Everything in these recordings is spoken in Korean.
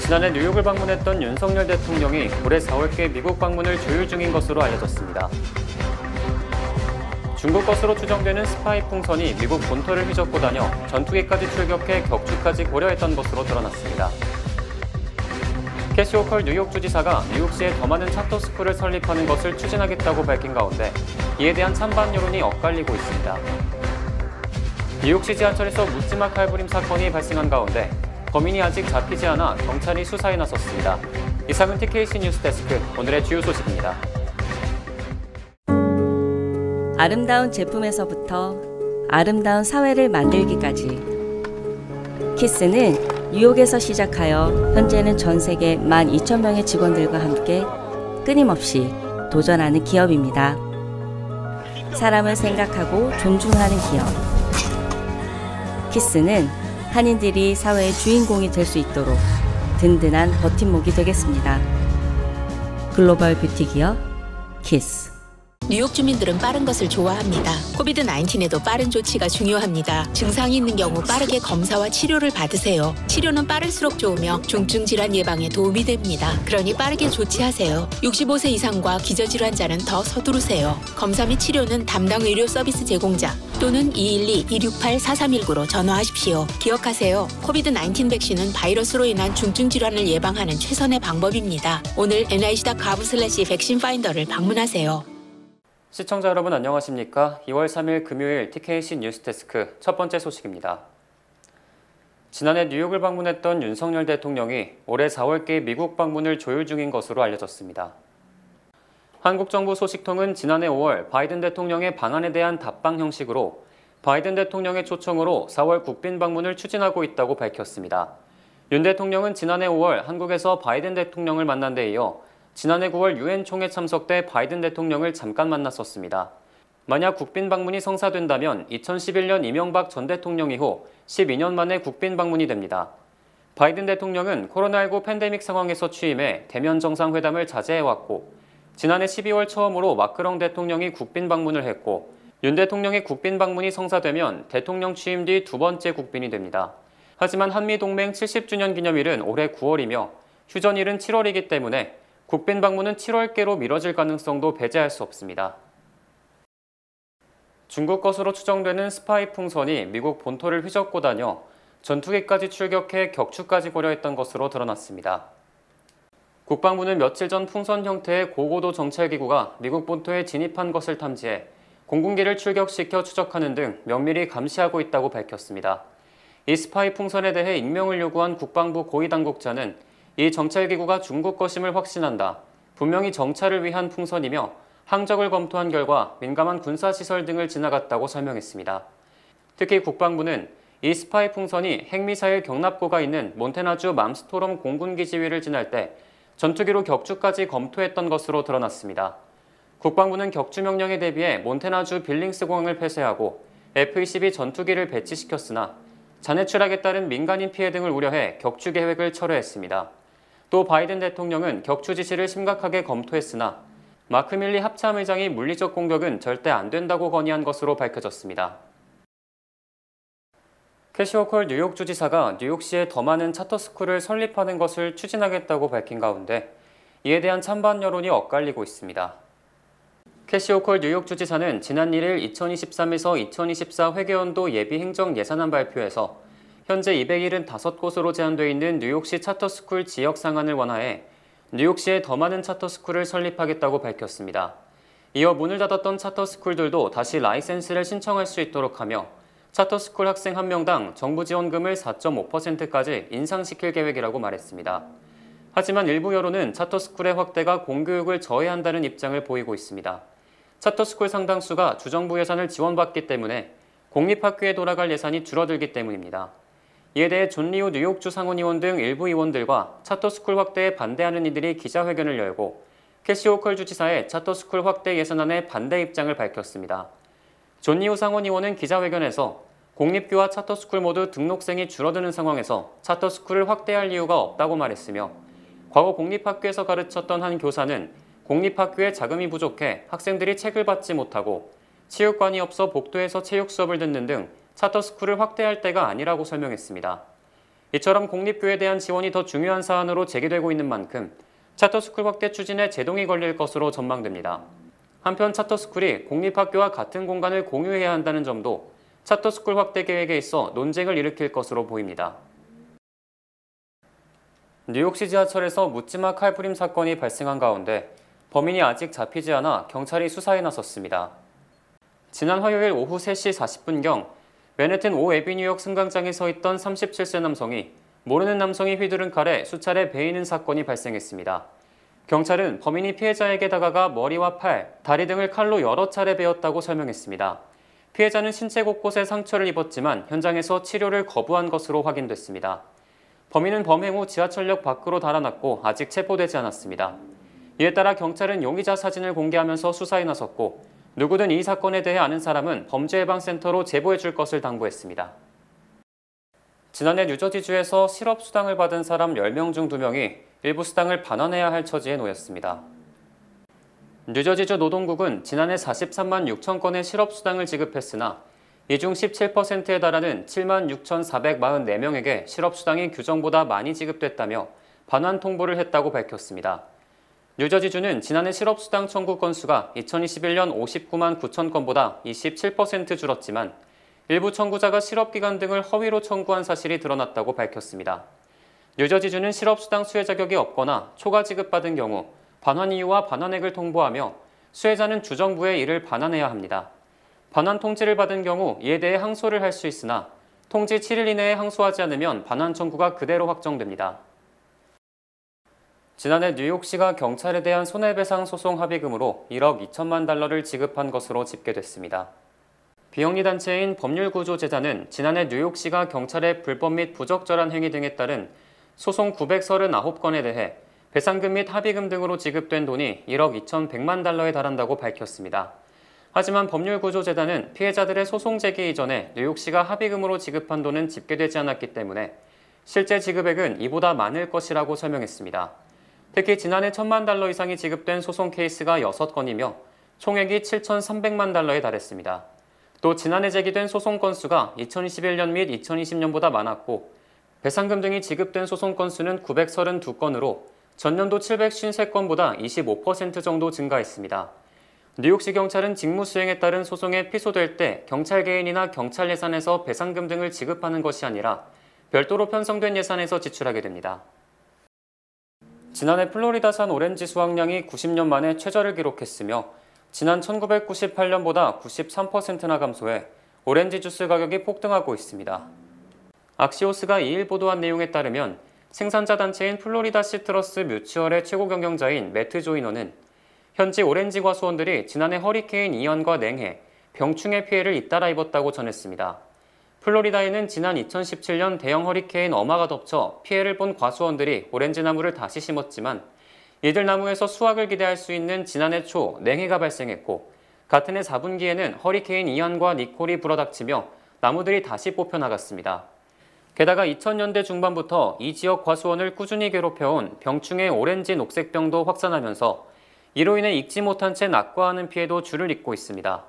지난해 뉴욕을 방문했던 윤석열 대통령이 올해 4월께 미국 방문을 조율 중인 것으로 알려졌습니다. 중국 것으로 추정되는 스파이 풍선이 미국 본토를 휘젓고 다녀 전투기까지 출격해 격추까지 고려했던 것으로 드러났습니다. 캐시 호컬 뉴욕 주지사가 뉴욕시에 더 많은 차터스쿨을 설립하는 것을 추진하겠다고 밝힌 가운데 이에 대한 찬반 여론이 엇갈리고 있습니다. 뉴욕시 지하철에서 묻지마 칼부림 사건이 발생한 가운데 범인이 아직 잡히지 않아 경찰이 수사에 나섰습니다. 이상은 TKC 뉴스데스크 오늘의 주요 소식입니다. 아름다운 제품에서부터 아름다운 사회를 만들기까지 키스는 뉴욕에서 시작하여 현재는 전 세계 12,000명의 직원들과 함께 끊임없이 도전하는 기업입니다. 사람을 생각하고 존중하는 기업. 키스는 한인들이 사회의 주인공이 될 수 있도록 든든한 버팀목이 되겠습니다. 글로벌 뷰티 기업 키스. 뉴욕 주민들은 빠른 것을 좋아합니다. 코비드-19에도 빠른 조치가 중요합니다. 증상이 있는 경우 빠르게 검사와 치료를 받으세요. 치료는 빠를수록 좋으며 중증 질환 예방에 도움이 됩니다. 그러니 빠르게 조치하세요. 65세 이상과 기저질환자는 더 서두르세요. 검사 및 치료는 담당 의료 서비스 제공자 또는 212-268-4319로 전화하십시오. 기억하세요. 코비드-19 백신은 바이러스로 인한 중증 질환을 예방하는 최선의 방법입니다. 오늘 nic.gov/백신 파인더를 방문하세요. 시청자 여러분 안녕하십니까? 2월 3일 금요일 TKC 뉴스데스크 첫 번째 소식입니다. 지난해 뉴욕을 방문했던 윤석열 대통령이 올해 4월께 미국 방문을 조율 중인 것으로 알려졌습니다. 한국 정부 소식통은 지난해 5월 바이든 대통령의 방안에 대한 답방 형식으로 바이든 대통령의 초청으로 4월 국빈 방문을 추진하고 있다고 밝혔습니다. 윤 대통령은 지난해 5월 한국에서 바이든 대통령을 만난 데 이어 지난해 9월 유엔 총회 참석 때 바이든 대통령을 잠깐 만났었습니다. 만약 국빈 방문이 성사된다면 2011년 이명박 전 대통령 이후 12년 만에 국빈 방문이 됩니다. 바이든 대통령은 코로나19 팬데믹 상황에서 취임해 대면 정상회담을 자제해왔고 지난해 12월 처음으로 마크롱 대통령이 국빈 방문을 했고 윤 대통령의 국빈 방문이 성사되면 대통령 취임 뒤 두 번째 국빈이 됩니다. 하지만 한미동맹 70주년 기념일은 올해 9월이며 휴전일은 7월이기 때문에 국빈 방문은 7월께로 미뤄질 가능성도 배제할 수 없습니다. 중국 것으로 추정되는 스파이 풍선이 미국 본토를 휘젓고 다녀 전투기까지 출격해 격추까지 고려했던 것으로 드러났습니다. 국방부는 며칠 전 풍선 형태의 고고도 정찰기구가 미국 본토에 진입한 것을 탐지해 공군기를 출격시켜 추적하는 등 면밀히 감시하고 있다고 밝혔습니다. 이 스파이 풍선에 대해 익명을 요구한 국방부 고위 당국자는 이 정찰기구가 중국 것임을 확신한다. 분명히 정찰을 위한 풍선이며 항적을 검토한 결과 민감한 군사시설 등을 지나갔다고 설명했습니다. 특히 국방부는 이 스파이 풍선이 핵미사일 경납고가 있는 몬태나주 맘스토롬 공군기 지위를 지날 때 전투기로 격추까지 검토했던 것으로 드러났습니다. 국방부는 격추 명령에 대비해 몬태나주 빌링스 공항을 폐쇄하고 F-22 전투기를 배치시켰으나 잔해 추락에 따른 민간인 피해 등을 우려해 격추 계획을 철회했습니다. 또 바이든 대통령은 격추 지시를 심각하게 검토했으나 마크 밀리 합참의장이 물리적 공격은 절대 안 된다고 건의한 것으로 밝혀졌습니다. 캐시 호컬 뉴욕 주지사가 뉴욕시에 더 많은 차터스쿨을 설립하는 것을 추진하겠다고 밝힌 가운데 이에 대한 찬반 여론이 엇갈리고 있습니다. 캐시 호컬 뉴욕 주지사는 지난 1일 2023에서 2024 회계연도 예비 행정 예산안 발표에서 현재 275곳으로 제한되어 있는 뉴욕시 차터스쿨 지역 상한을 완화해 뉴욕시에 더 많은 차터스쿨을 설립하겠다고 밝혔습니다. 이어 문을 닫았던 차터스쿨들도 다시 라이센스를 신청할 수 있도록 하며 차터스쿨 학생 1명당 정부 지원금을 4.5%까지 인상시킬 계획이라고 말했습니다. 하지만 일부 여론은 차터스쿨의 확대가 공교육을 저해한다는 입장을 보이고 있습니다. 차터스쿨 상당수가 주정부 예산을 지원받기 때문에 공립학교에 돌아갈 예산이 줄어들기 때문입니다. 이에 대해 존 리우 뉴욕주 상원의원 등 일부 의원들과 차터스쿨 확대에 반대하는 이들이 기자회견을 열고 캐시 호컬 주지사의 차터스쿨 확대 예산안에 반대 입장을 밝혔습니다. 존 리우 상원의원은 기자회견에서 공립교와 차터스쿨 모두 등록생이 줄어드는 상황에서 차터스쿨을 확대할 이유가 없다고 말했으며 과거 공립학교에서 가르쳤던 한 교사는 공립학교에 자금이 부족해 학생들이 책을 받지 못하고 체육관이 없어 복도에서 체육 수업을 듣는 등 차터스쿨을 확대할 때가 아니라고 설명했습니다. 이처럼 공립교에 대한 지원이 더 중요한 사안으로 제기되고 있는 만큼 차터스쿨 확대 추진에 제동이 걸릴 것으로 전망됩니다. 한편 차터스쿨이 공립학교와 같은 공간을 공유해야 한다는 점도 차터스쿨 확대 계획에 있어 논쟁을 일으킬 것으로 보입니다. 뉴욕시 지하철에서 묻지마 칼부림 사건이 발생한 가운데 범인이 아직 잡히지 않아 경찰이 수사에 나섰습니다. 지난 화요일 오후 3시 40분경 맨해튼 5에비뉴역 승강장에 서 있던 37세 남성이 모르는 남성이 휘두른 칼에 수차례 베이는 사건이 발생했습니다. 경찰은 범인이 피해자에게 다가가 머리와 팔, 다리 등을 칼로 여러 차례 베었다고 설명했습니다. 피해자는 신체 곳곳에 상처를 입었지만 현장에서 치료를 거부한 것으로 확인됐습니다. 범인은 범행 후 지하철역 밖으로 달아났고 아직 체포되지 않았습니다. 이에 따라 경찰은 용의자 사진을 공개하면서 수사에 나섰고 누구든 이 사건에 대해 아는 사람은 범죄예방센터로 제보해 줄 것을 당부했습니다. 지난해 뉴저지주에서 실업수당을 받은 사람 10명 중 2명이 일부 수당을 반환해야 할 처지에 놓였습니다. 뉴저지주 노동국은 지난해 43만 6천 건의 실업수당을 지급했으나 이 중 17%에 달하는 7만 6,444명에게 실업수당이 규정보다 많이 지급됐다며 반환 통보를 했다고 밝혔습니다. 뉴저지주는 지난해 실업수당 청구 건수가 2021년 59만 9천 건보다 27% 줄었지만 일부 청구자가 실업기간 등을 허위로 청구한 사실이 드러났다고 밝혔습니다. 뉴저지주는 실업수당 수혜 자격이 없거나 초과 지급받은 경우 반환 이유와 반환액을 통보하며 수혜자는 주정부에 이를 반환해야 합니다. 반환 통지를 받은 경우 이에 대해 항소를 할 수 있으나 통지 7일 이내에 항소하지 않으면 반환 청구가 그대로 확정됩니다. 지난해 뉴욕시가 경찰에 대한 손해배상 소송 합의금으로 1억 2천만 달러를 지급한 것으로 집계됐습니다. 비영리 단체인 법률구조재단은 지난해 뉴욕시가 경찰의 불법 및 부적절한 행위 등에 따른 소송 939건에 대해 배상금 및 합의금 등으로 지급된 돈이 1억 2,100만 달러에 달한다고 밝혔습니다. 하지만 법률구조재단은 피해자들의 소송 제기 이전에 뉴욕시가 합의금으로 지급한 돈은 집계되지 않았기 때문에 실제 지급액은 이보다 많을 것이라고 설명했습니다. 특히 지난해 1,000만 달러 이상이 지급된 소송 케이스가 6건이며 총액이 7,300만 달러에 달했습니다. 또 지난해 제기된 소송 건수가 2021년 및 2020년보다 많았고 배상금 등이 지급된 소송 건수는 932건으로 전년도 753건보다 25% 정도 증가했습니다. 뉴욕시 경찰은 직무 수행에 따른 소송에 피소될 때 경찰 개인이나 경찰 예산에서 배상금 등을 지급하는 것이 아니라 별도로 편성된 예산에서 지출하게 됩니다. 지난해 플로리다산 오렌지 수확량이 90년 만에 최저를 기록했으며 지난 1998년보다 93%나 감소해 오렌지 주스 가격이 폭등하고 있습니다. 악시오스가 2일 보도한 내용에 따르면 생산자 단체인 플로리다 시트러스 뮤추얼의 최고 경영자인 매트 조이너는 현지 오렌지 과수원들이 지난해 허리케인 이안과 냉해, 병충해 피해를 잇따라 입었다고 전했습니다. 플로리다에는 지난 2017년 대형 허리케인 어마가 덮쳐 피해를 본 과수원들이 오렌지 나무를 다시 심었지만 이들 나무에서 수확을 기대할 수 있는 지난해 초 냉해가 발생했고 같은 해 4분기에는 허리케인 이안과 니콜이 불어닥치며 나무들이 다시 뽑혀나갔습니다. 게다가 2000년대 중반부터 이 지역 과수원을 꾸준히 괴롭혀온 병충해 오렌지 녹색병도 확산하면서 이로 인해 익지 못한 채 낙과하는 피해도 줄을 잇고 있습니다.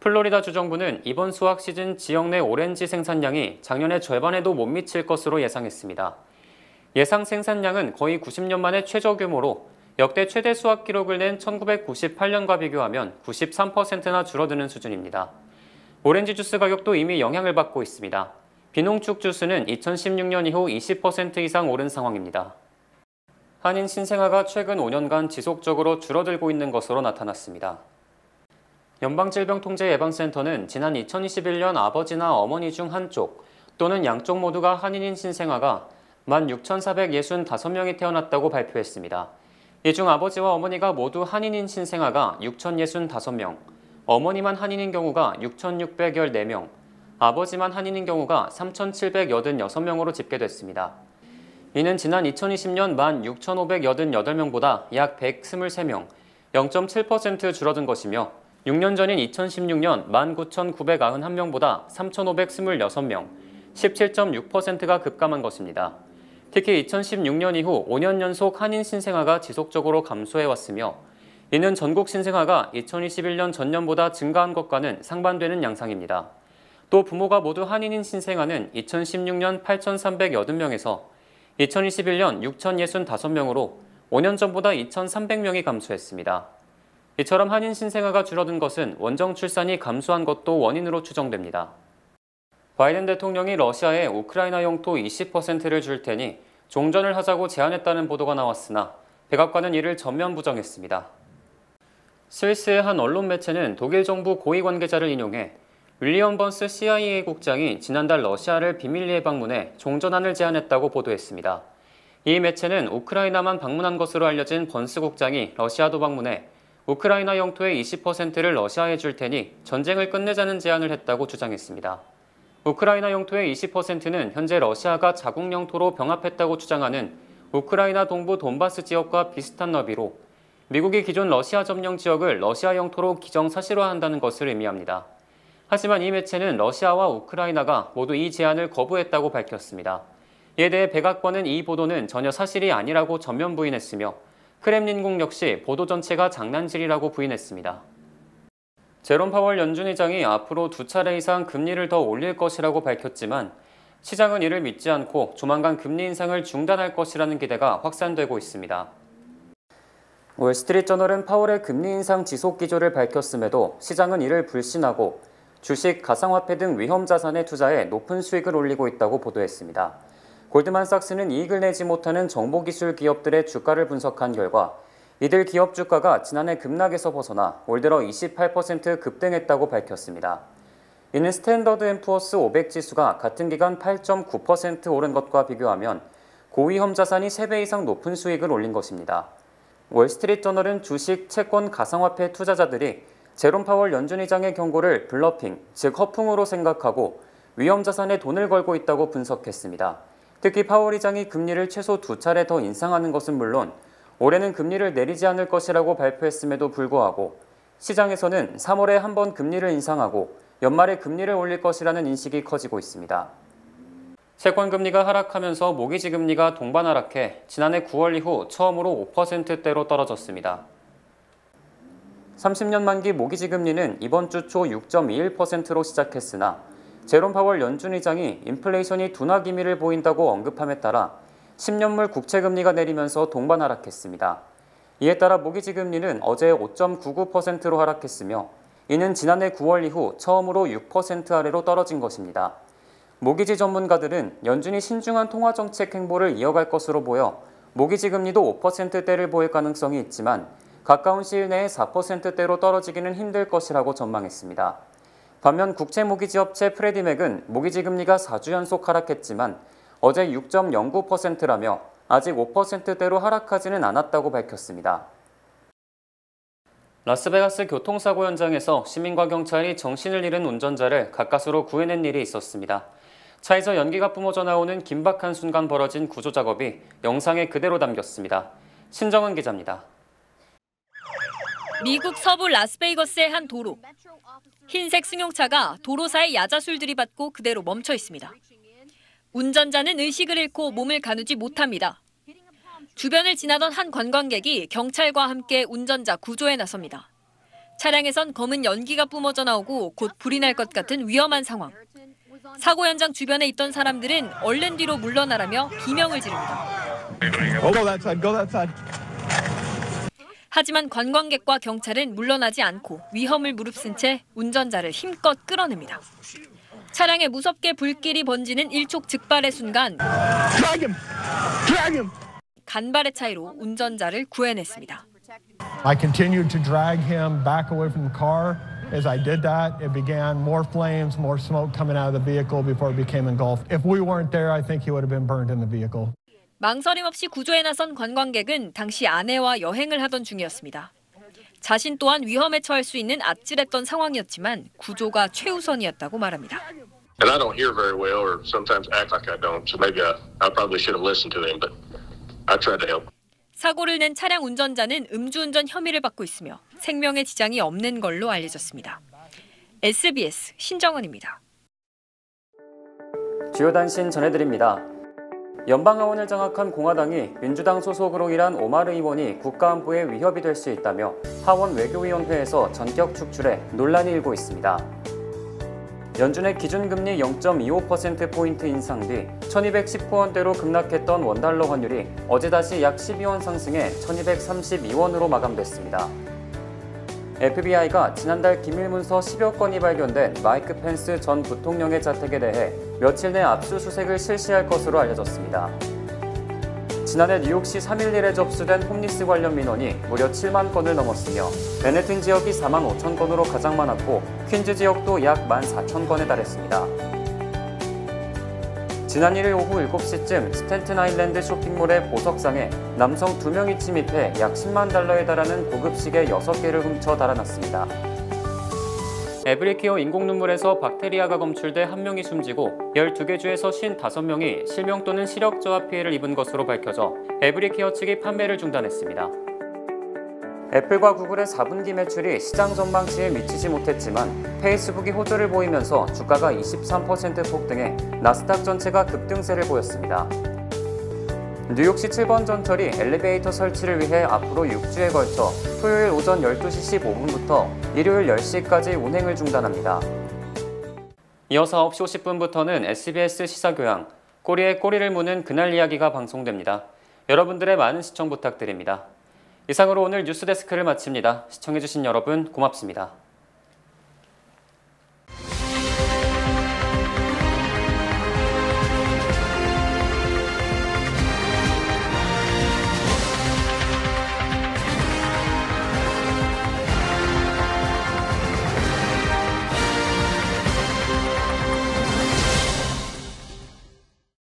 플로리다 주정부는 이번 수확 시즌 지역 내 오렌지 생산량이 작년의 절반에도 못 미칠 것으로 예상했습니다. 예상 생산량은 거의 90년 만에 최저 규모로 역대 최대 수확 기록을 낸 1998년과 비교하면 93%나 줄어드는 수준입니다. 오렌지 주스 가격도 이미 영향을 받고 있습니다. 비농축 주스는 2016년 이후 20% 이상 오른 상황입니다. 한인 신생아가 최근 5년간 지속적으로 줄어들고 있는 것으로 나타났습니다. 연방질병통제예방센터는 지난 2021년 아버지나 어머니 중 한쪽 또는 양쪽 모두가 한인인 신생아가 16,465명이 태어났다고 발표했습니다. 이 중 아버지와 어머니가 모두 한인인 신생아가 6,065명, 어머니만 한인인 경우가 6,614명, 아버지만 한인인 경우가 3,786명으로 집계됐습니다. 이는 지난 2020년 16,588명보다 약 123명, 0.7% 줄어든 것이며 6년 전인 2016년 19,991명보다 3,526명, 17.6%가 급감한 것입니다. 특히 2016년 이후 5년 연속 한인 신생아가 지속적으로 감소해왔으며 이는 전국 신생아가 2021년 전년보다 증가한 것과는 상반되는 양상입니다. 또 부모가 모두 한인인 신생아는 2016년 8,380명에서 2021년 6,065명으로 5년 전보다 2,300명이 감소했습니다. 이처럼 한인 신생아가 줄어든 것은 원정 출산이 감소한 것도 원인으로 추정됩니다. 바이든 대통령이 러시아에 우크라이나 영토 20%를 줄 테니 종전을 하자고 제안했다는 보도가 나왔으나 백악관은 이를 전면 부정했습니다. 스위스의 한 언론 매체는 독일 정부 고위 관계자를 인용해 윌리엄 번스 CIA 국장이 지난달 러시아를 비밀리에 방문해 종전안을 제안했다고 보도했습니다. 이 매체는 우크라이나만 방문한 것으로 알려진 번스 국장이 러시아도 방문해 우크라이나 영토의 20%를 러시아에 줄 테니 전쟁을 끝내자는 제안을 했다고 주장했습니다. 우크라이나 영토의 20%는 현재 러시아가 자국 영토로 병합했다고 주장하는 우크라이나 동부 돈바스 지역과 비슷한 너비로 미국이 기존 러시아 점령 지역을 러시아 영토로 기정사실화한다는 것을 의미합니다. 하지만 이 매체는 러시아와 우크라이나가 모두 이 제안을 거부했다고 밝혔습니다. 이에 대해 백악관은 이 보도는 전혀 사실이 아니라고 전면 부인했으며 크렘린궁 역시 보도 전체가 장난질이라고 부인했습니다. 제롬 파월 연준 의장이 앞으로 2차례 이상 금리를 더 올릴 것이라고 밝혔지만 시장은 이를 믿지 않고 조만간 금리 인상을 중단할 것이라는 기대가 확산되고 있습니다. 월스트리트저널은 파월의 금리 인상 지속 기조를 밝혔음에도 시장은 이를 불신하고 주식, 가상화폐 등 위험 자산의 투자에 높은 수익을 올리고 있다고 보도했습니다. 골드만삭스는 이익을 내지 못하는 정보기술 기업들의 주가를 분석한 결과 이들 기업 주가가 지난해 급락에서 벗어나 올 들어 28% 급등했다고 밝혔습니다. 이는 스탠더드 앤 푸어스 500 지수가 같은 기간 8.9% 오른 것과 비교하면 고위험 자산이 3배 이상 높은 수익을 올린 것입니다. 월스트리트저널은 주식, 채권, 가상화폐 투자자들이 제롬 파월 연준 의장의 경고를 블러핑, 즉 허풍으로 생각하고 위험 자산에 돈을 걸고 있다고 분석했습니다. 특히 파월 의장이 금리를 최소 2차례 더 인상하는 것은 물론 올해는 금리를 내리지 않을 것이라고 발표했음에도 불구하고 시장에서는 3월에 한 번 금리를 인상하고 연말에 금리를 올릴 것이라는 인식이 커지고 있습니다. 채권 금리가 하락하면서 모기지 금리가 동반 하락해 지난해 9월 이후 처음으로 5%대로 떨어졌습니다. 30년 만기 모기지 금리는 이번 주 초 6.21%로 시작했으나 제롬 파월 연준 의장이 인플레이션이 둔화 기미를 보인다고 언급함에 따라 10년물 국채 금리가 내리면서 동반 하락했습니다. 이에 따라 모기지 금리는 어제 5.99%로 하락했으며 이는 지난해 9월 이후 처음으로 6% 아래로 떨어진 것입니다. 모기지 전문가들은 연준이 신중한 통화 정책 행보를 이어갈 것으로 보여 모기지 금리도 5%대를 보일 가능성이 있지만 가까운 시일 내에 4%대로 떨어지기는 힘들 것이라고 전망했습니다. 반면 국채 모기지 업체 프레디맥은 모기지 금리가 4주 연속 하락했지만 어제 6.09%라며 아직 5%대로 하락하지는 않았다고 밝혔습니다. 라스베가스 교통사고 현장에서 시민과 경찰이 정신을 잃은 운전자를 가까스로 구해낸 일이 있었습니다. 차에서 연기가 뿜어져 나오는 긴박한 순간 벌어진 구조 작업이 영상에 그대로 담겼습니다. 신정은 기자입니다. 미국 서부 라스베이거스의 한 도로. 흰색 승용차가 도로사의 야자술 들이받고 그대로 멈춰 있습니다. 운전자는 의식을 잃고 몸을 가누지 못합니다. 주변을 지나던 한 관광객이 경찰과 함께 운전자 구조에 나섭니다. 차량에선 검은 연기가 뿜어져 나오고 곧 불이 날 것 같은 위험한 상황. 사고 현장 주변에 있던 사람들은 얼른 뒤로 물러나라며 비명을 지릅니다. 하지만 관광객과 경찰은 물러나지 않고 위험을 무릅쓴 채 운전자를 힘껏 끌어냅니다. 차량에 무섭게 불길이 번지는 일촉즉발의 순간 간발의 차이로 운전자를 구해냈습니다. I continued to drag him back away from the car. As I did that, it began more flames, more smoke coming out of the vehicle before it became engulfed. If we weren't there, I think he would have been burned in the vehicle. 망설임 없이 구조에 나선 관광객은 당시 아내와 여행을 하던 중이었습니다. 자신 또한 위험에 처할 수 있는 아찔했던 상황이었지만 구조가 최우선이었다고 말합니다. And I don't hear very well, or sometimes act like I don't. So maybe I probably should have listened to him, but I tried to help. 사고를 낸 차량 운전자는 음주운전 혐의를 받고 있으며 생명에 지장이 없는 걸로 알려졌습니다. SBS 신정은입니다. 주요 단신 전해드립니다. 연방하원을 장악한 공화당이 민주당 소속으로 일한 오마르 의원이 국가안보에 위협이 될 수 있다며 하원 외교위원회에서 전격 축출해 논란이 일고 있습니다. 연준의 기준금리 0.25%포인트 인상 뒤 1219원대로 급락했던 원달러 환율이 어제 다시 약 12원 상승해 1232원으로 마감됐습니다. FBI가 지난달 기밀문서 10여 건이 발견된 마이크 펜스 전 부통령의 자택에 대해 며칠 내 압수수색을 실시할 것으로 알려졌습니다. 지난해 뉴욕시 3.11에 접수된 홈리스 관련 민원이 무려 7만 건을 넘었으며 맨해튼 지역이 4만 5천 건으로 가장 많았고 퀸즈 지역도 약 14,000건에 달했습니다. 지난 1일 오후 7시쯤 스탠튼 아일랜드 쇼핑몰의 보석상에 남성 2명이 침입해 약 10만 달러에 달하는 고급 시계 6개를 훔쳐 달아났습니다. 에브리케어 인공눈물에서 박테리아가 검출돼 1명이 숨지고 12개 주에서 55명이 실명 또는 시력 저하 피해를 입은 것으로 밝혀져 에브리케어 측이 판매를 중단했습니다. 애플과 구글의 4분기 매출이 시장 전망치에 미치지 못했지만 페이스북이 호조를 보이면서 주가가 23% 폭등해 나스닥 전체가 급등세를 보였습니다. 뉴욕시 7번 전철이 엘리베이터 설치를 위해 앞으로 6주에 걸쳐 토요일 오전 12시 15분부터 일요일 10시까지 운행을 중단합니다. 이어서 9시 50분부터는 SBS 시사교양, 꼬리에 꼬리를 무는 그날 이야기가 방송됩니다. 여러분들의 많은 시청 부탁드립니다. 이상으로 오늘 뉴스데스크를 마칩니다. 시청해주신 여러분 고맙습니다.